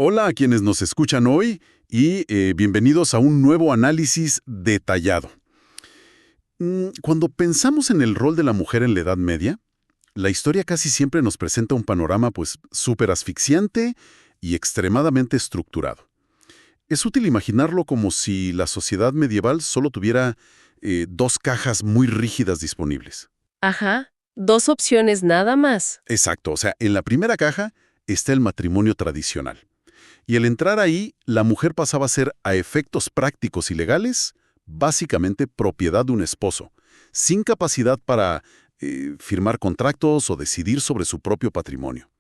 Hola a quienes nos escuchan hoy y bienvenidos a un nuevo análisis detallado. Cuando pensamos en el rol de la mujer en la Edad Media, la historia casi siempre nos presenta un panorama pues súper asfixiante y extremadamente estructurado. Es útil imaginarlo como si la sociedad medieval solo tuviera dos cajas muy rígidas disponibles. Ajá, dos opciones nada más. Exacto, o sea, en la primera caja está el matrimonio tradicional. Y al entrar ahí, la mujer pasaba a ser, a efectos prácticos y legales, básicamente propiedad de un esposo, sin capacidad para firmar contratos o decidir sobre su propio patrimonio.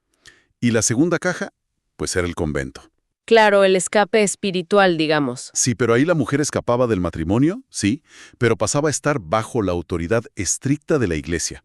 Y la segunda caja, pues era el convento. Claro, el escape espiritual, digamos. Sí, pero ahí la mujer escapaba del matrimonio, sí, pero pasaba a estar bajo la autoridad estricta de la Iglesia,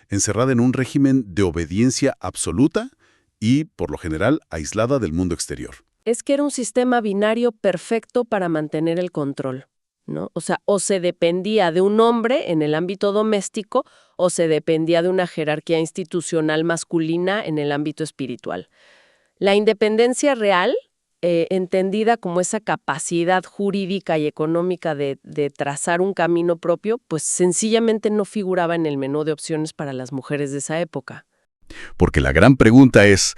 encerrada en un régimen de obediencia absoluta y, por lo general, aislada del mundo exterior. Es que era un sistema binario perfecto para mantener el control, ¿no? O sea, o se dependía de un hombre en el ámbito doméstico o se dependía de una jerarquía institucional masculina en el ámbito espiritual. La independencia real, entendida como esa capacidad jurídica y económica de trazar un camino propio, pues sencillamente no figuraba en el menú de opciones para las mujeres de esa época. Porque la gran pregunta es,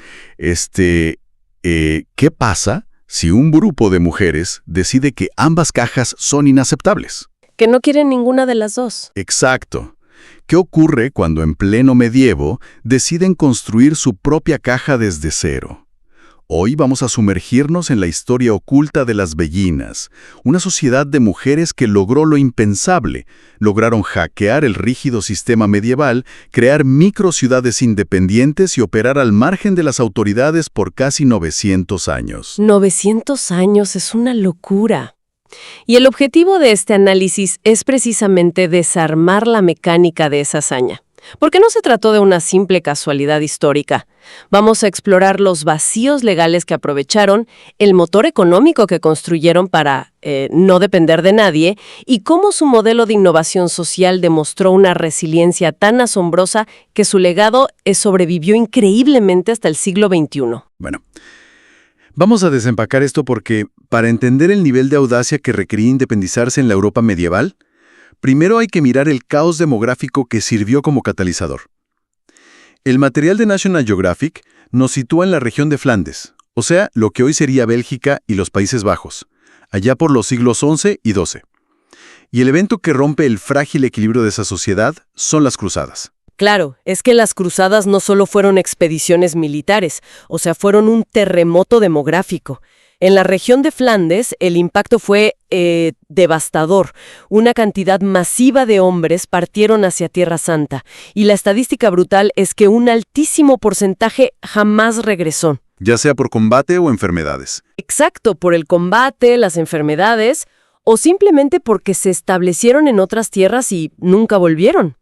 ¿qué pasa si un grupo de mujeres decide que ambas cajas son inaceptables? Que no quieren ninguna de las dos. Exacto. ¿Qué ocurre cuando en pleno medievo deciden construir su propia caja desde cero? Hoy vamos a sumergirnos en la historia oculta de las Bellinas, una sociedad de mujeres que logró lo impensable. Lograron hackear el rígido sistema medieval, crear microciudades independientes y operar al margen de las autoridades por casi 900 años. 900 años es una locura. Y el objetivo de este análisis es precisamente desarmar la mecánica de esa hazaña. Porque no se trató de una simple casualidad histórica. Vamos a explorar los vacíos legales que aprovecharon, el motor económico que construyeron para no depender de nadie y cómo su modelo de innovación social demostró una resiliencia tan asombrosa que su legado sobrevivió increíblemente hasta el siglo XXI. Bueno, vamos a desempacar esto porque, para entender el nivel de audacia que requería independizarse en la Europa medieval, primero hay que mirar el caos demográfico que sirvió como catalizador. El material de National Geographic nos sitúa en la región de Flandes, o sea, lo que hoy sería Bélgica y los Países Bajos, allá por los siglos XI y XII. Y el evento que rompe el frágil equilibrio de esa sociedad son las cruzadas. Claro, es que las cruzadas no solo fueron expediciones militares, o sea, fueron un terremoto demográfico. En la región de Flandes, el impacto fue devastador. Una cantidad masiva de hombres partieron hacia Tierra Santa, y la estadística brutal es que un altísimo porcentaje jamás regresó. Ya sea por combate o enfermedades. Exacto, por el combate, las enfermedades, o simplemente porque se establecieron en otras tierras y nunca volvieron.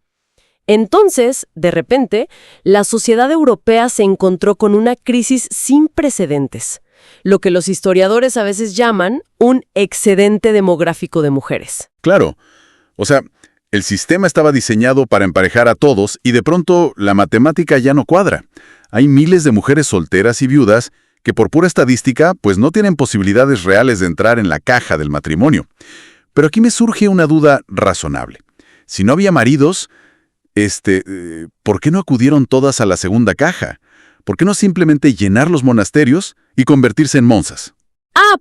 Entonces, de repente, la sociedad europea se encontró con una crisis sin precedentes, lo que los historiadores a veces llaman un excedente demográfico de mujeres. Claro, o sea, el sistema estaba diseñado para emparejar a todos y de pronto la matemática ya no cuadra. Hay miles de mujeres solteras y viudas que por pura estadística pues no tienen posibilidades reales de entrar en la caja del matrimonio. Pero aquí me surge una duda razonable. Si no había maridos, ¿por qué no acudieron todas a la segunda caja? ¿Por qué no simplemente llenar los monasterios y convertirse en monjas?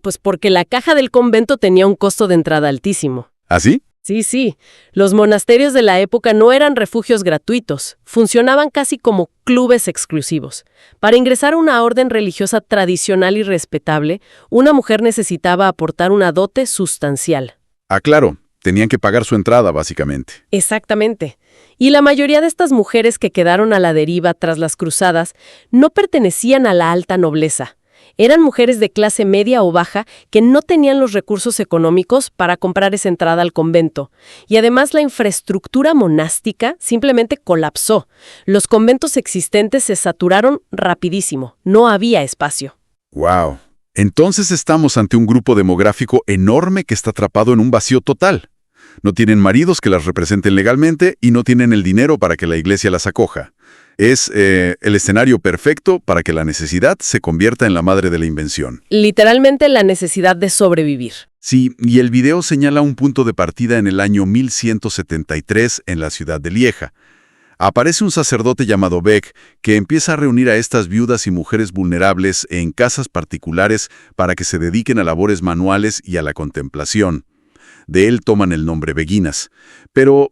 Pues porque la caja del convento tenía un costo de entrada altísimo. ¿Así? Sí. Los monasterios de la época no eran refugios gratuitos. Funcionaban casi como clubes exclusivos. Para ingresar a una orden religiosa tradicional y respetable, una mujer necesitaba aportar una dote sustancial. Claro. Tenían que pagar su entrada, básicamente. Exactamente. Y la mayoría de estas mujeres que quedaron a la deriva tras las cruzadas no pertenecían a la alta nobleza. Eran mujeres de clase media o baja que no tenían los recursos económicos para comprar esa entrada al convento. Y además la infraestructura monástica simplemente colapsó. Los conventos existentes se saturaron rapidísimo. No había espacio. ¡Wow! Entonces estamos ante un grupo demográfico enorme que está atrapado en un vacío total. No tienen maridos que las representen legalmente y no tienen el dinero para que la iglesia las acoja. Es el escenario perfecto para que la necesidad se convierta en la madre de la invención. Literalmente la necesidad de sobrevivir. Sí, y el video señala un punto de partida en el año 1173 en la ciudad de Lieja. Aparece un sacerdote llamado Beck que empieza a reunir a estas viudas y mujeres vulnerables en casas particulares para que se dediquen a labores manuales y a la contemplación. De él toman el nombre beguinas. Pero,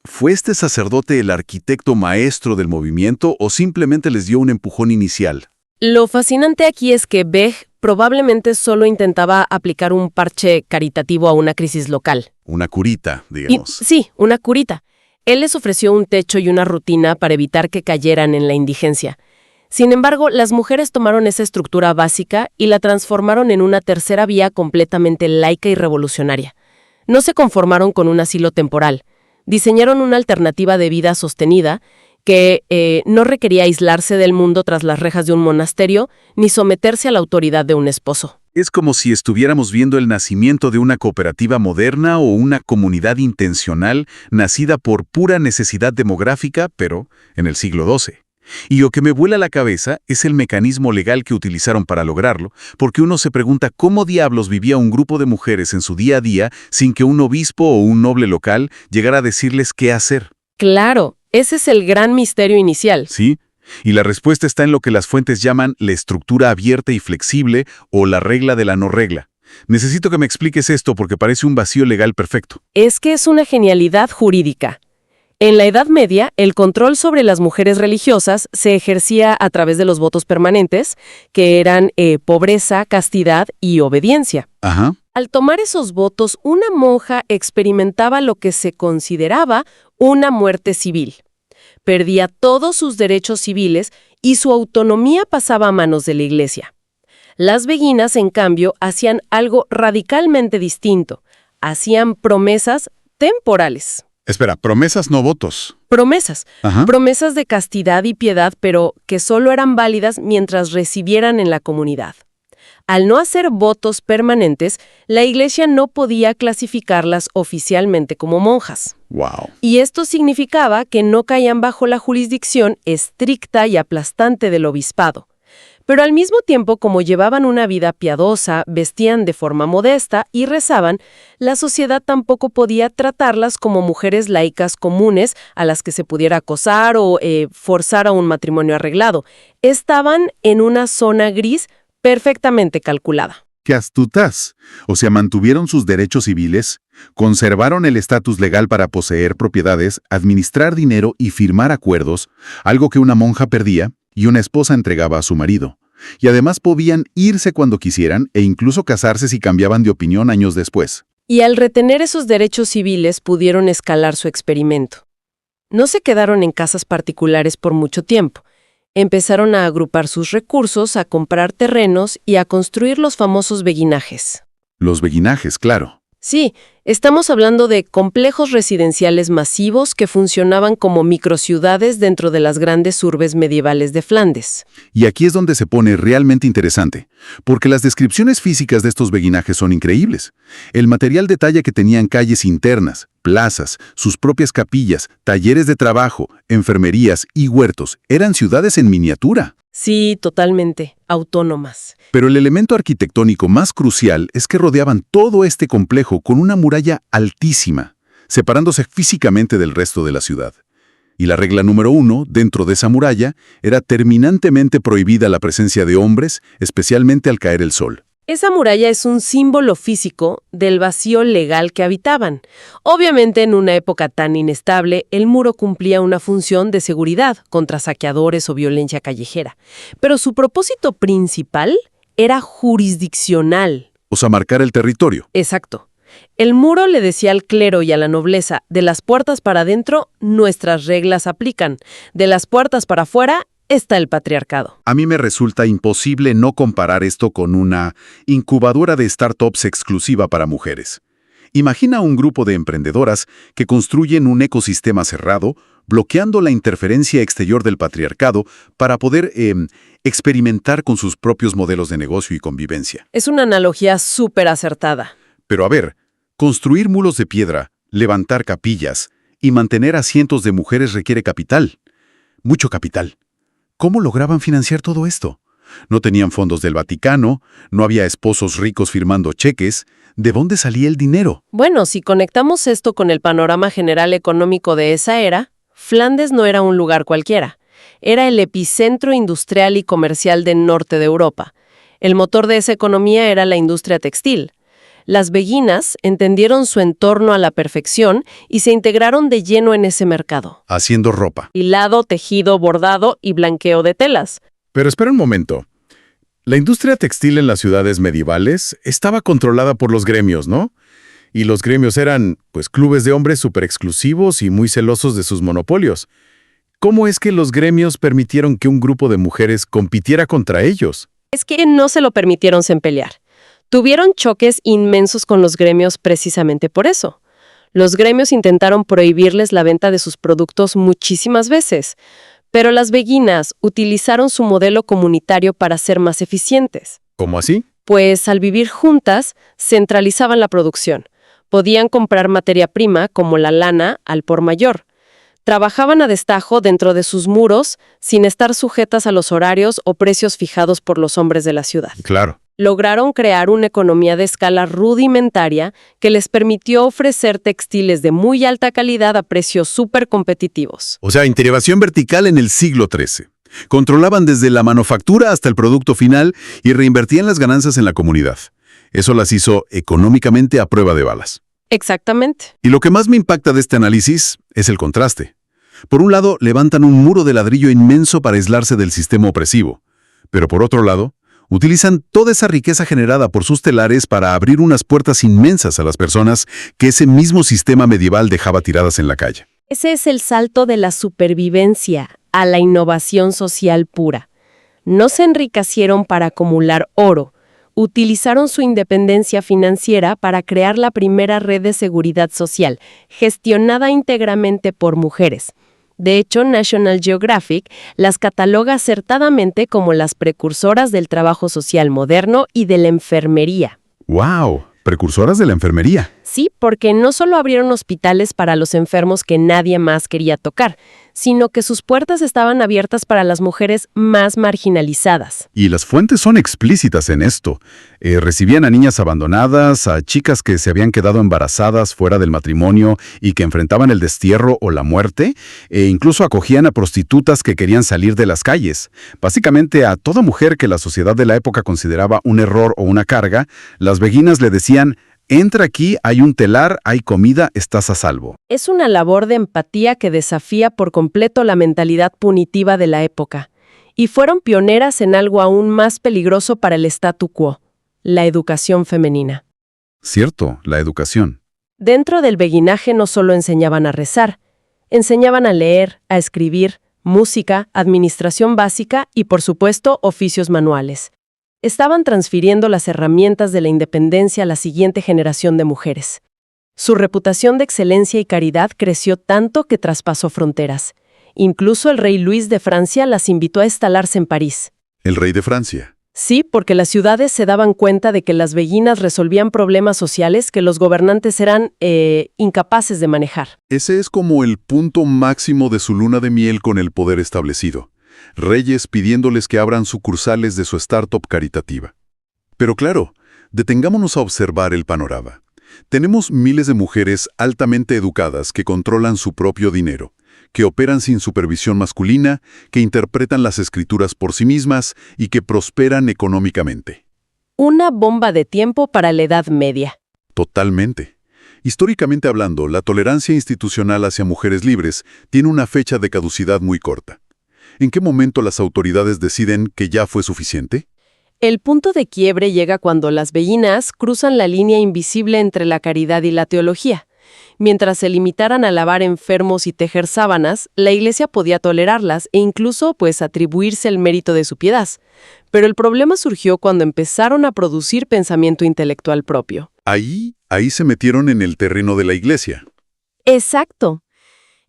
¿fue este sacerdote el arquitecto maestro del movimiento o simplemente les dio un empujón inicial? Lo fascinante aquí es que Beck probablemente solo intentaba aplicar un parche caritativo a una crisis local. Una curita, digamos. Sí, una curita. Él les ofreció un techo y una rutina para evitar que cayeran en la indigencia. Sin embargo, las mujeres tomaron esa estructura básica y la transformaron en una tercera vía completamente laica y revolucionaria. No se conformaron con un asilo temporal. Diseñaron una alternativa de vida sostenida que no requería aislarse del mundo tras las rejas de un monasterio ni someterse a la autoridad de un esposo. Es como si estuviéramos viendo el nacimiento de una cooperativa moderna o una comunidad intencional nacida por pura necesidad demográfica, pero en el siglo XII. Y lo que me vuela la cabeza es el mecanismo legal que utilizaron para lograrlo, porque uno se pregunta cómo diablos vivía un grupo de mujeres en su día a día sin que un obispo o un noble local llegara a decirles qué hacer. Claro, ese es el gran misterio inicial. ¿Sí? Y la respuesta está en lo que las fuentes llaman la estructura abierta y flexible o la regla de la no regla. Necesito que me expliques esto porque parece un vacío legal perfecto. Es que es una genialidad jurídica. En la Edad Media, el control sobre las mujeres religiosas se ejercía a través de los votos permanentes, que eran pobreza, castidad y obediencia. Ajá. Al tomar esos votos, una monja experimentaba lo que se consideraba una muerte civil. Perdía todos sus derechos civiles y su autonomía pasaba a manos de la Iglesia. Las beguinas, en cambio, hacían algo radicalmente distinto. Hacían promesas temporales. Espera, promesas no votos. Promesas. Ajá. Promesas de castidad y piedad, pero que solo eran válidas mientras recibieran en la comunidad. Al no hacer votos permanentes, la Iglesia no podía clasificarlas oficialmente como monjas. Wow. Y esto significaba que no caían bajo la jurisdicción estricta y aplastante del obispado. Pero al mismo tiempo, como llevaban una vida piadosa, vestían de forma modesta y rezaban, la sociedad tampoco podía tratarlas como mujeres laicas comunes a las que se pudiera acosar o forzar a un matrimonio arreglado. Estaban en una zona gris perfectamente calculada. ¡Qué astutas! O sea, mantuvieron sus derechos civiles, conservaron el estatus legal para poseer propiedades, administrar dinero y firmar acuerdos, algo que una monja perdía y una esposa entregaba a su marido. Y además podían irse cuando quisieran e incluso casarse si cambiaban de opinión años después. Y al retener esos derechos civiles pudieron escalar su experimento. No se quedaron en casas particulares por mucho tiempo. Empezaron a agrupar sus recursos, a comprar terrenos y a construir los famosos beguinajes. Los beguinajes, claro. Sí, estamos hablando de complejos residenciales masivos que funcionaban como microciudades dentro de las grandes urbes medievales de Flandes. Y aquí es donde se pone realmente interesante, porque las descripciones físicas de estos beguinajes son increíbles. El material detalla que tenían calles internas, plazas, sus propias capillas, talleres de trabajo, enfermerías y huertos. Eran ciudades en miniatura. Sí, totalmente, autónomas. Pero el elemento arquitectónico más crucial es que rodeaban todo este complejo con una muralla altísima, separándose físicamente del resto de la ciudad. Y la regla número 1, dentro de esa muralla, era terminantemente prohibida la presencia de hombres, especialmente al caer el sol. Esa muralla es un símbolo físico del vacío legal que habitaban. Obviamente, en una época tan inestable, el muro cumplía una función de seguridad contra saqueadores o violencia callejera. Pero su propósito principal era jurisdiccional. O sea, marcar el territorio. Exacto. El muro le decía al clero y a la nobleza, de las puertas para adentro, nuestras reglas aplican. De las puertas para afuera, está el patriarcado. A mí me resulta imposible no comparar esto con una incubadora de startups exclusiva para mujeres. Imagina un grupo de emprendedoras que construyen un ecosistema cerrado, bloqueando la interferencia exterior del patriarcado para poder experimentar con sus propios modelos de negocio y convivencia. Es una analogía súper acertada. Pero a ver, construir muros de piedra, levantar capillas y mantener a cientos de mujeres requiere capital. mucho capital. ¿Cómo lograban financiar todo esto? No tenían fondos del Vaticano, no había esposos ricos firmando cheques. ¿De dónde salía el dinero? Bueno, si conectamos esto con el panorama general económico de esa era, Flandes no era un lugar cualquiera. Era el epicentro industrial y comercial del norte de Europa. El motor de esa economía era la industria textil. Las beguinas entendieron su entorno a la perfección y se integraron de lleno en ese mercado. Haciendo ropa. Hilado, tejido, bordado y blanqueo de telas. Pero espera un momento. La industria textil en las ciudades medievales estaba controlada por los gremios, ¿no? Y los gremios eran, pues, clubes de hombres súper exclusivos y muy celosos de sus monopolios. ¿Cómo es que los gremios permitieron que un grupo de mujeres compitiera contra ellos? Es que no se lo permitieron sin pelear. Tuvieron choques inmensos con los gremios precisamente por eso. Los gremios intentaron prohibirles la venta de sus productos muchísimas veces, pero las beguinas utilizaron su modelo comunitario para ser más eficientes. ¿Cómo así? Pues al vivir juntas, centralizaban la producción. Podían comprar materia prima, como la lana, al por mayor. Trabajaban a destajo dentro de sus muros, sin estar sujetas a los horarios o precios fijados por los hombres de la ciudad. Claro. Lograron crear una economía de escala rudimentaria que les permitió ofrecer textiles de muy alta calidad a precios súper competitivos. O sea, integración vertical en el siglo XIII. Controlaban desde la manufactura hasta el producto final y reinvertían las ganancias en la comunidad. Eso las hizo económicamente a prueba de balas. Exactamente. Y lo que más me impacta de este análisis es el contraste. Por un lado, levantan un muro de ladrillo inmenso para aislarse del sistema opresivo. Pero por otro lado, utilizan toda esa riqueza generada por sus telares para abrir unas puertas inmensas a las personas que ese mismo sistema medieval dejaba tiradas en la calle. Ese es el salto de la supervivencia a la innovación social pura. No se enriquecieron para acumular oro. Utilizaron su independencia financiera para crear la primera red de seguridad social, gestionada íntegramente por mujeres. De hecho, National Geographic las cataloga acertadamente como las precursoras del trabajo social moderno y de la enfermería. ¡Wow! Precursoras de la enfermería. Sí, porque no solo abrieron hospitales para los enfermos que nadie más quería tocar, sino que sus puertas estaban abiertas para las mujeres más marginalizadas. Y las fuentes son explícitas en esto. Recibían a niñas abandonadas, a chicas que se habían quedado embarazadas fuera del matrimonio y que enfrentaban el destierro o la muerte, e incluso acogían a prostitutas que querían salir de las calles. Básicamente a toda mujer que la sociedad de la época consideraba un error o una carga, las beguinas le decían: entra aquí, hay un telar, hay comida, estás a salvo. Es una labor de empatía que desafía por completo la mentalidad punitiva de la época. Y fueron pioneras en algo aún más peligroso para el statu quo: la educación femenina. Cierto, la educación. Dentro del beguinaje no solo enseñaban a rezar, enseñaban a leer, a escribir, música, administración básica y, por supuesto, oficios manuales. Estaban transfiriendo las herramientas de la independencia a la siguiente generación de mujeres. Su reputación de excelencia y caridad creció tanto que traspasó fronteras. Incluso el rey Luis de Francia las invitó a instalarse en París. El rey de Francia. Sí, porque las ciudades se daban cuenta de que las beguinas resolvían problemas sociales que los gobernantes eran incapaces de manejar. Ese es como el punto máximo de su luna de miel con el poder establecido. Reyes pidiéndoles que abran sucursales de su startup caritativa. Pero claro, detengámonos a observar el panorama. Tenemos miles de mujeres altamente educadas que controlan su propio dinero, que operan sin supervisión masculina, que interpretan las escrituras por sí mismas y que prosperan económicamente. Una bomba de tiempo para la Edad Media. Totalmente. Históricamente hablando, la tolerancia institucional hacia mujeres libres tiene una fecha de caducidad muy corta. ¿En qué momento las autoridades deciden que ya fue suficiente? El punto de quiebre llega cuando las beguinas cruzan la línea invisible entre la caridad y la teología. Mientras se limitaran a lavar enfermos y tejer sábanas, la Iglesia podía tolerarlas e incluso, atribuirse el mérito de su piedad. Pero el problema surgió cuando empezaron a producir pensamiento intelectual propio. Ahí se metieron en el terreno de la Iglesia. Exacto.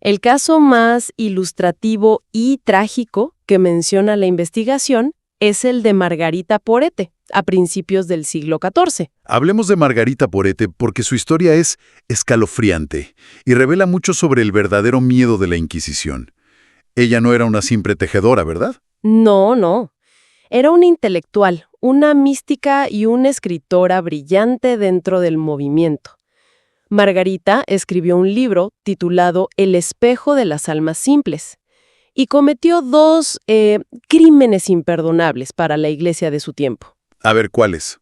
El caso más ilustrativo y trágico que menciona la investigación es el de Margarita Porete, a principios del siglo XIV. Hablemos de Margarita Porete porque su historia es escalofriante y revela mucho sobre el verdadero miedo de la Inquisición. Ella no era una simple tejedora, ¿verdad? No, no. Era una intelectual, una mística y una escritora brillante dentro del movimiento. Margarita escribió un libro titulado El espejo de las almas simples y cometió dos crímenes imperdonables para la iglesia de su tiempo. A ver, ¿cuáles?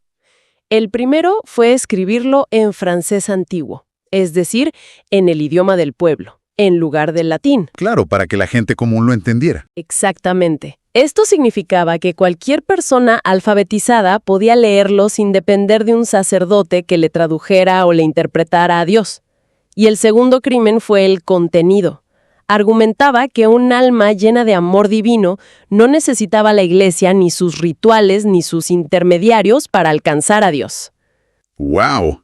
El primero fue escribirlo en francés antiguo, es decir, en el idioma del pueblo, en lugar del latín. Claro, para que la gente común lo entendiera. Exactamente. Esto significaba que cualquier persona alfabetizada podía leerlo sin depender de un sacerdote que le tradujera o le interpretara a Dios. Y el segundo crimen fue el contenido. Argumentaba que un alma llena de amor divino no necesitaba la iglesia, ni sus rituales, ni sus intermediarios para alcanzar a Dios. ¡Wow!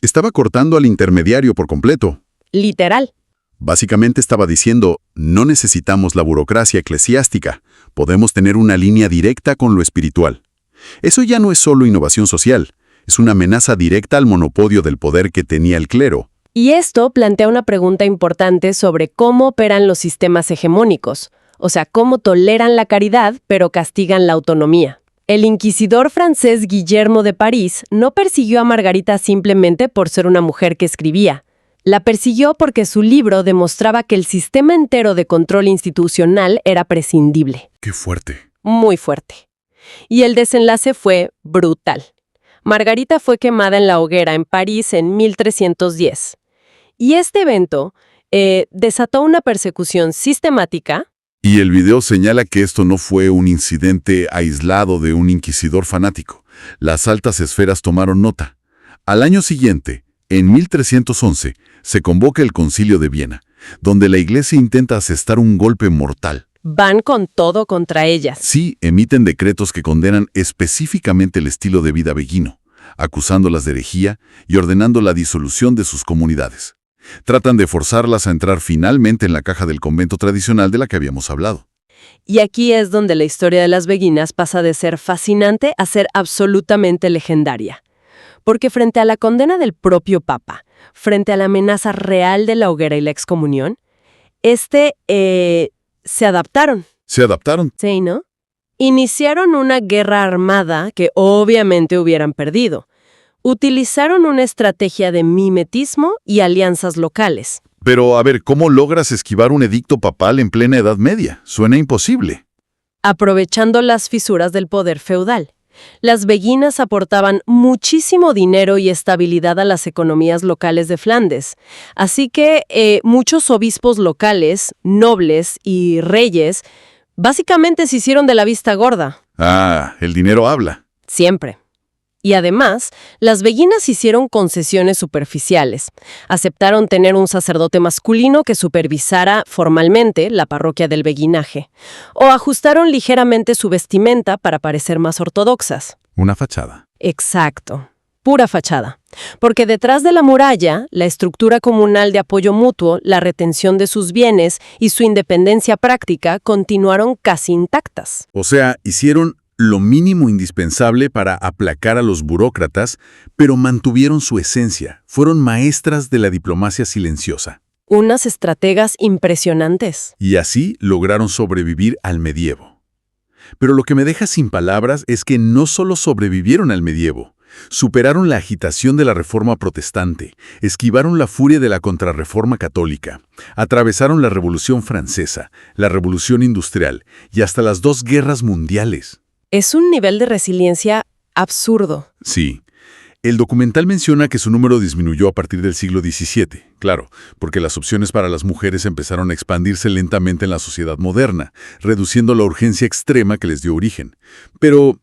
Estaba cortando al intermediario por completo. Literal. Básicamente estaba diciendo, no necesitamos la burocracia eclesiástica, podemos tener una línea directa con lo espiritual. Eso ya no es solo innovación social, es una amenaza directa al monopolio del poder que tenía el clero. Y esto plantea una pregunta importante sobre cómo operan los sistemas hegemónicos, o sea, cómo toleran la caridad pero castigan la autonomía. El inquisidor francés Guillermo de París no persiguió a Margarita simplemente por ser una mujer que escribía. La persiguió porque su libro demostraba que el sistema entero de control institucional era prescindible. ¡Qué fuerte! Muy fuerte. Y el desenlace fue brutal. Margarita fue quemada en la hoguera en París en 1310. Y este evento desató una persecución sistemática. Y el video señala que esto no fue un incidente aislado de un inquisidor fanático. Las altas esferas tomaron nota. Al año siguiente, en 1311, se convoca el Concilio de Viena, donde la Iglesia intenta asestar un golpe mortal. Van con todo contra ellas. Sí, emiten decretos que condenan específicamente el estilo de vida beguino, acusándolas de herejía y ordenando la disolución de sus comunidades. Tratan de forzarlas a entrar finalmente en la caja del convento tradicional de la que habíamos hablado. Y aquí es donde la historia de las beguinas pasa de ser fascinante a ser absolutamente legendaria. Porque frente a la condena del propio Papa, frente a la amenaza real de la hoguera y la excomunión, se adaptaron. ¿Se adaptaron? Sí, ¿no? Iniciaron una guerra armada que obviamente hubieran perdido. Utilizaron una estrategia de mimetismo y alianzas locales. Pero, a ver, ¿cómo logras esquivar un edicto papal en plena Edad Media? Suena imposible. Aprovechando las fisuras del poder feudal. Las beguinas aportaban muchísimo dinero y estabilidad a las economías locales de Flandes. Así que muchos obispos locales, nobles y reyes, básicamente se hicieron de la vista gorda. Ah, el dinero habla. Siempre. Y además, las beguinas hicieron concesiones superficiales. Aceptaron tener un sacerdote masculino que supervisara formalmente la parroquia del beguinaje. O ajustaron ligeramente su vestimenta para parecer más ortodoxas. Una fachada. Exacto. Pura fachada. Porque detrás de la muralla, la estructura comunal de apoyo mutuo, la retención de sus bienes y su independencia práctica continuaron casi intactas. O sea, hicieron lo mínimo indispensable para aplacar a los burócratas, pero mantuvieron su esencia. Fueron maestras de la diplomacia silenciosa. Unas estrategas impresionantes. Y así lograron sobrevivir al medievo. Pero lo que me deja sin palabras es que no solo sobrevivieron al medievo, superaron la agitación de la Reforma protestante, esquivaron la furia de la Contrarreforma católica, atravesaron la Revolución Francesa, la Revolución Industrial y hasta las 2 guerras mundiales. Es un nivel de resiliencia absurdo. Sí. El documental menciona que su número disminuyó a partir del siglo XVII, claro, porque las opciones para las mujeres empezaron a expandirse lentamente en la sociedad moderna, reduciendo la urgencia extrema que les dio origen. Pero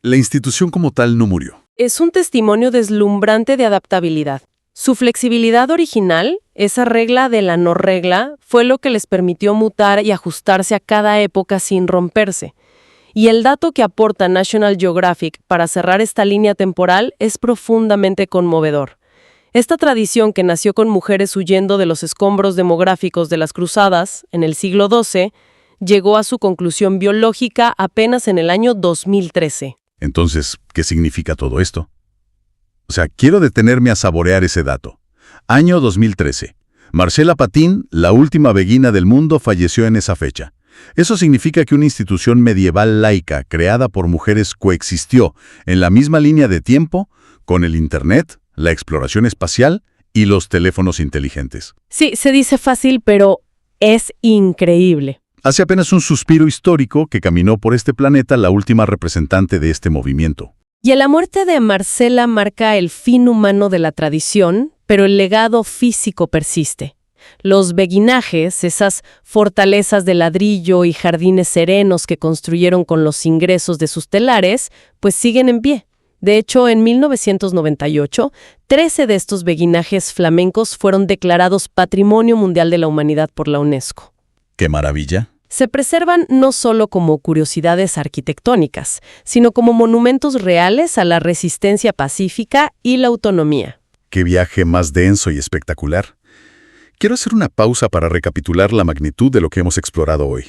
la institución como tal no murió. Es un testimonio deslumbrante de adaptabilidad. Su flexibilidad original, esa regla de la no regla, fue lo que les permitió mutar y ajustarse a cada época sin romperse. Y el dato que aporta National Geographic para cerrar esta línea temporal es profundamente conmovedor. Esta tradición que nació con mujeres huyendo de los escombros demográficos de las cruzadas en el siglo XII, llegó a su conclusión biológica apenas en el año 2013. Entonces, ¿qué significa todo esto? O sea, quiero detenerme a saborear ese dato. Año 2013. Marcela Patin, la última beguina del mundo, falleció en esa fecha. Eso significa que una institución medieval laica creada por mujeres coexistió en la misma línea de tiempo con el Internet, la exploración espacial y los teléfonos inteligentes. Sí, se dice fácil, pero es increíble. Hace apenas un suspiro histórico que caminó por este planeta la última representante de este movimiento. Y la muerte de Marcela marca el fin humano de la tradición, pero el legado físico persiste. Los beguinajes, esas fortalezas de ladrillo y jardines serenos que construyeron con los ingresos de sus telares, pues siguen en pie. De hecho, en 1998, 13 de estos beguinajes flamencos fueron declarados Patrimonio Mundial de la Humanidad por la UNESCO. ¡Qué maravilla! Se preservan no solo como curiosidades arquitectónicas, sino como monumentos reales a la resistencia pacífica y la autonomía. ¡Qué viaje más denso y espectacular! Quiero hacer una pausa para recapitular la magnitud de lo que hemos explorado hoy.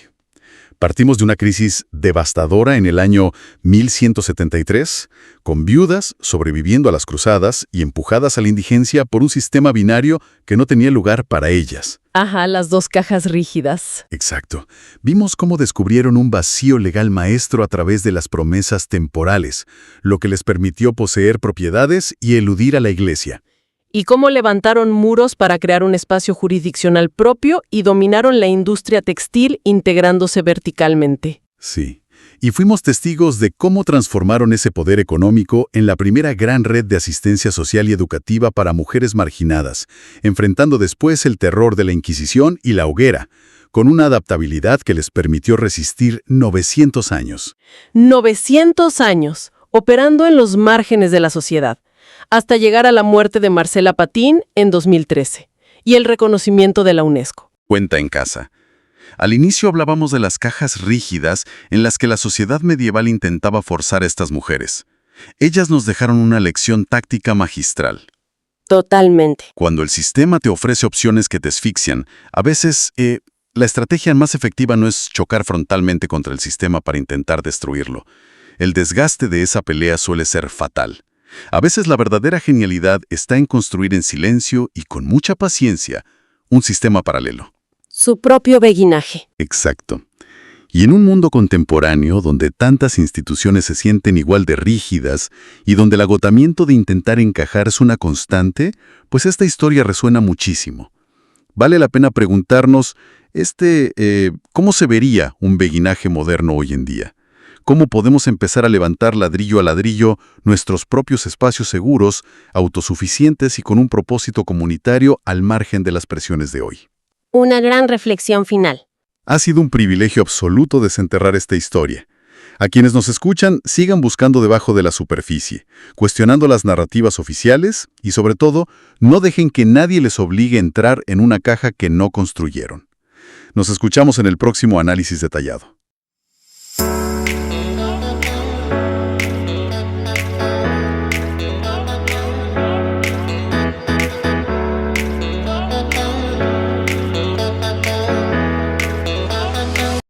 Partimos de una crisis devastadora en el año 1173, con viudas sobreviviendo a las cruzadas y empujadas a la indigencia por un sistema binario que no tenía lugar para ellas. Ajá, las dos cajas rígidas. Exacto. Vimos cómo descubrieron un vacío legal maestro a través de las promesas temporales, lo que les permitió poseer propiedades y eludir a la iglesia. Y cómo levantaron muros para crear un espacio jurisdiccional propio y dominaron la industria textil integrándose verticalmente. Sí. Y fuimos testigos de cómo transformaron ese poder económico en la primera gran red de asistencia social y educativa para mujeres marginadas, enfrentando después el terror de la Inquisición y la hoguera, con una adaptabilidad que les permitió resistir 900 años. 900 años, operando en los márgenes de la sociedad, hasta llegar a la muerte de Marcela Patin en 2013, y el reconocimiento de la UNESCO. Cuenta en casa. Al inicio hablábamos de las cajas rígidas en las que la sociedad medieval intentaba forzar a estas mujeres. Ellas nos dejaron una lección táctica magistral. Totalmente. Cuando el sistema te ofrece opciones que te asfixian, a veces la estrategia más efectiva no es chocar frontalmente contra el sistema para intentar destruirlo. El desgaste de esa pelea suele ser fatal. A veces la verdadera genialidad está en construir en silencio y con mucha paciencia un sistema paralelo. Su propio beguinaje. Exacto. Y en un mundo contemporáneo donde tantas instituciones se sienten igual de rígidas y donde el agotamiento de intentar encajar es una constante, pues esta historia resuena muchísimo. Vale la pena preguntarnos, ¿cómo se vería un beguinaje moderno hoy en día? ¿Cómo podemos empezar a levantar ladrillo a ladrillo nuestros propios espacios seguros, autosuficientes y con un propósito comunitario al margen de las presiones de hoy? Una gran reflexión final. Ha sido un privilegio absoluto desenterrar esta historia. A quienes nos escuchan, sigan buscando debajo de la superficie, cuestionando las narrativas oficiales y, sobre todo, no dejen que nadie les obligue a entrar en una caja que no construyeron. Nos escuchamos en el próximo análisis detallado.